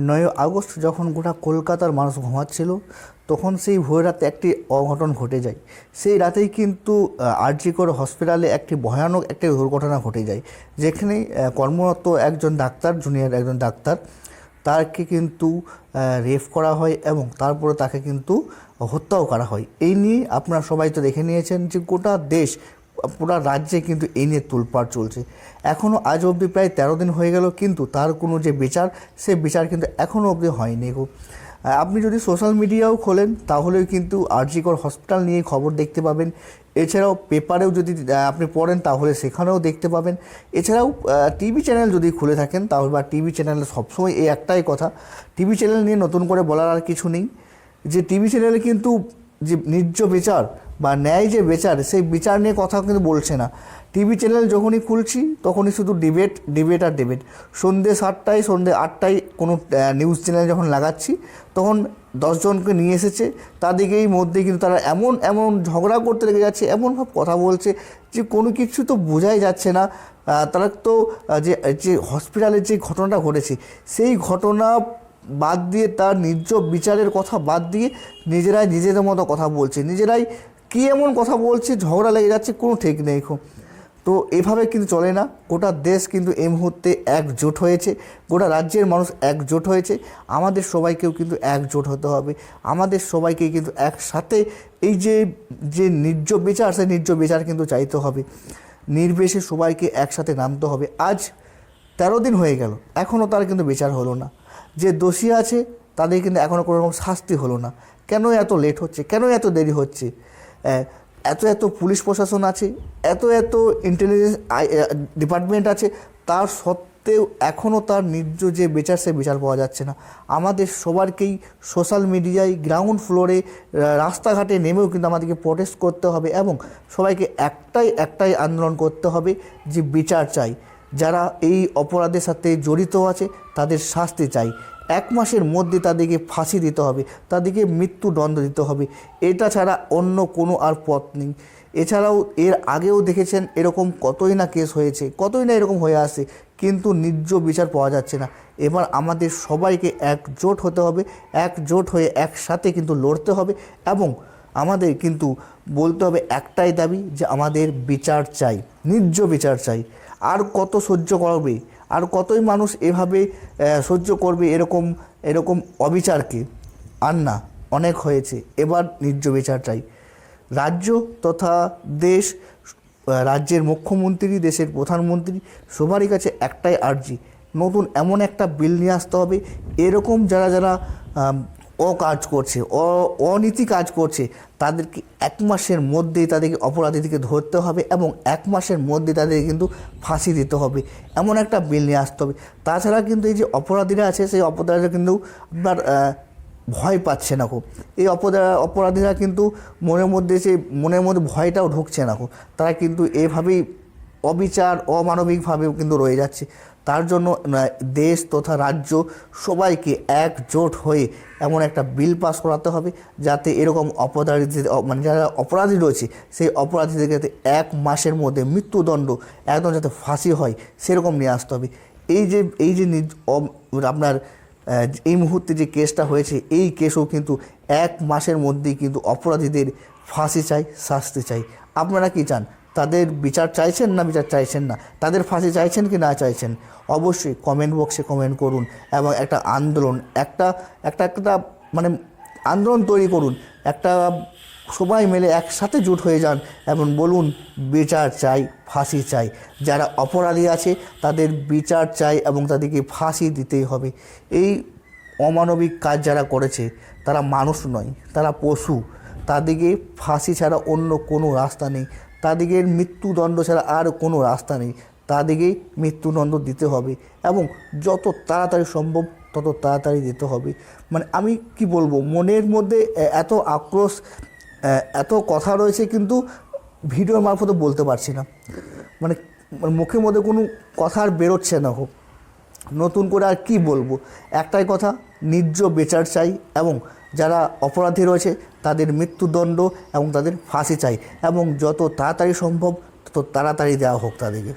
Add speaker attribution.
Speaker 1: 9 August যখন গোটা কলকাতার মানুষ ঘুমাচ্ছিল, তখন সেই ভোর রাতে একটি অঘটন ঘটে যায়। সেই রাতেই কিন্তু আরজি কর হসপিটালে একটি ভয়ানক একটি দুর্ঘটনা ঘটে যায়, যেখানে কর্মরত একজন ডাক্তার, জুনিয়র একজন ডাক্তার, তাকে কিন্তু রেপ করা হয় এবং তারপরে তাকে কিন্তু হত্যাও করা হয়। এই নিয়ে আপনারা সবাই তো দেখে নিয়েছেন যে গোটা দেশ, পুরো রাজ্যে কিন্তু এই নিয়ে তোলপাড় চলছে। এখনও আজ অবধি প্রায় 13 দিন হয়ে গেল, কিন্তু তার কোনো যে বিচার, সে বিচার কিন্তু এখনও অবধি হয়নি। আপনি যদি সোশ্যাল মিডিয়াও খোলেন তাহলেও কিন্তু আরজি কর হসপিটাল নিয়ে খবর দেখতে পাবেন। এছাড়াও পেপারেও যদি আপনি পড়েন তাহলে সেখানেও দেখতে পাবেন। এছাড়াও টিভি চ্যানেল যদি খুলে থাকেন তাহলে, বা টিভি চ্যানেলে সবসময় এই একটাই কথা, টিভি চ্যানেল নিয়ে নতুন করে বলার আর কিছু নেই, যে টিভি চ্যানেলে কিন্তু যে ন্যায্য বিচার বা ন্যায় যে বিচার, সেই বিচার নিয়ে কথা কিন্তু বলছে না। টিভি চ্যানেল যখনই খুলছি তখনই শুধু ডিবেট ডিবেট আর ডিবেট। সন্ধ্যে 7টায়, সন্ধ্যে 8টায় কোনো নিউজ চ্যানেল যখন লাগাচ্ছি, তখন 10 জনকে নিয়ে এসেছে, তাদেরকেই মধ্যে কিন্তু তারা এমন এমন ঝগড়া করতে লেগে যাচ্ছে, এমনভাবে কথা বলছে যে কোনো কিছু তো বোঝাই যাচ্ছে না। তারা তো যে যে হসপিটালের যে ঘটনাটা ঘটেছে, সেই ঘটনা বাদ দিয়ে, তার ন্যায্য বিচারের কথা বাদ দিয়ে নিজেরাই নিজেদের মতো কথা বলছে, নিজেরাই কী এমন কথা বলছে, ঝগড়া লেগে যাচ্ছে, কোনো ঠিক নেই। তো এভাবে কিন্তু চলে না। গোটা দেশ কিন্তু এই মুহূর্তে একজোট হয়েছে, গোটা রাজ্যের মানুষ একজোট হয়েছে। আমাদের সবাইকেও কিন্তু একজোট হতে হবে, আমাদের সবাইকে কিন্তু একসাথে এই যে যে ন্যায্য বিচার, সেই ন্যায্য বিচার কিন্তু চাইতে হবে। নির্বিশেষে সবাইকে একসাথে নামতে হবে। আজ 13 দিন হয়ে গেল, এখনও তার কিন্তু বিচার হলো না। যে দোষী আছে তাদের কিন্তু এখনও কোনো রকম শাস্তি হলো না। কেন এত লেট হচ্ছে, কেন এত দেরি হচ্ছে? এত এত পুলিশ প্রশাসন আছে, এত এত ইন্টেলিজেন্স ডিপার্টমেন্ট আছে, তার সত্ত্বেও এখনও তার ন্যায্য যে বিচার, সে বিচার পাওয়া যাচ্ছে না। আমাদের সবারকেই সোশ্যাল মিডিয়ায়, গ্রাউন্ড ফ্লোরে, রাস্তাঘাটে নেমেও কিন্তু আমাদেরকে প্রোটেস্ট করতে হবে এবং সবাইকে একটাই আন্দোলন করতে হবে যে বিচার চাই। যারা এই অপরাধের সাথে জড়িত আছে তাদের শাস্তি চাই। 1 মাসের মধ্যে তাদেরকে ফাঁসি দিতে হবে, তাদেরকে মৃত্যুদণ্ড দিতে হবে। এটা ছাড়া অন্য কোনো আর পথ নেই। এছাড়াও এর আগেও দেখেছেন এরকম কতই না কেস হয়েছে, কতই না এরকম হয়ে আসে, কিন্তু ন্যায্য বিচার পাওয়া যাচ্ছে না। এবার আমাদের সবাইকে একজোট হতে হবে, একজোট হয়ে একসাথে কিন্তু লড়তে হবে এবং আমাদের কিন্তু বলতে হবে একটাই দাবি, যে আমাদের বিচার চাই, ন্যায্য বিচার চাই। আর কত সহ্য করবে, আর কতই মানুষ এভাবে সহ্য করবে এরকম এরকম অবিচারকে? আর না, অনেক হয়েছে, এবার ন্যায্য বিচার চাই। রাজ্য তথা দেশ, রাজ্যের মুখ্যমন্ত্রী, দেশের প্রধানমন্ত্রী, সবারই কাছে একটাই আর্জি, নতুন এমন একটা বিল নিয়ে আসতে হবে। এরকম যারা যারা অকাজ করছে, অনীতি কাজ করছে, তাদেরকে 1 মাসের মধ্যেই তাদেরকে অপরাধীদেরকে ধরতে হবে এবং 1 মাসের মধ্যে তাদেরকে কিন্তু ফাঁসি দিতে হবে, এমন একটা বিল নিয়ে আসতে হবে। তাছাড়া কিন্তু এই যে অপরাধীরা আছে, সেই অপরাধীরা কিন্তু আপনার ভয় পাচ্ছে না। এই অপরাধীরা কিন্তু মনের মধ্যে ভয়টাও ঢুকছে না। তারা কিন্তু এভাবেই অবিচার, অমানবিকভাবেও কিন্তু রয়ে যাচ্ছে। তার জন্য দেশ তথা রাজ্য সবাইকে একজোট হয়ে এমন একটা বিল পাস করাতে হবে, যাতে এরকম অপরাধীদের, মানে যারা অপরাধী রয়েছে, সেই অপরাধীদেরকে যাতে 1 মাসের মধ্যে মৃত্যুদণ্ড, একদম যাতে ফাঁসি হয়, সেরকম নিয়ে আসতে হবে। এই যে আপনার এই মুহূর্তে যে কেসটা হয়েছে, এই কেসও কিন্তু 1 মাসের মধ্যেই কিন্তু অপরাধীদের ফাঁসি চাই, শাস্তি চাই। আপনারা কি চান? তাদের বিচার চাইছেন না বিচার চাইছেন না? তাদের ফাঁসি চাইছেন কি না চাইছেন? অবশ্যই কমেন্ট বক্সে কমেন্ট করুন এবং একটা আন্দোলন, একটা মানে আন্দোলন তৈরি করুন। একটা সবাই মিলে একসাথে জোট হয়ে যান এবং বলুন বিচার চাই, ফাঁসি চাই। যারা অপরাধী আছে তাদের বিচার চাই এবং তাদেরকে ফাঁসি দিতেই হবে। এই অমানবিক কাজ যারা করেছে তারা মানুষ নয়, তারা পশু। তাদেরকে ফাঁসি ছাড়া অন্য কোনো রাস্তা নেই, তাদেরকে মৃত্যুদণ্ড ছাড়া আর কোনো রাস্তা নেই। তাদেরকেই মৃত্যুদণ্ড দিতে হবে এবং যত তাড়াতাড়ি সম্ভব তত তাড়াতাড়ি দিতে হবে। মানে আমি কি বলবো, মনের মধ্যে এত আক্রোশ, এত কথা রয়েছে, কিন্তু ভিডিওর মারফতে বলতে পারছি না। মানে মুখের মধ্যে কোনো কথা আর বেরোচ্ছে না। নতুন করে আর কি বলবো, একটাই কথা, ন্যায্য বিচার চাই এবং যারা অপরাধী রয়েছে তাদের মৃত্যুদণ্ড এবং তাদের ফাঁসি চাই এবং যত তাড়াতাড়ি সম্ভব তত তাড়াতাড়ি দেওয়া হোক তাদেরকে।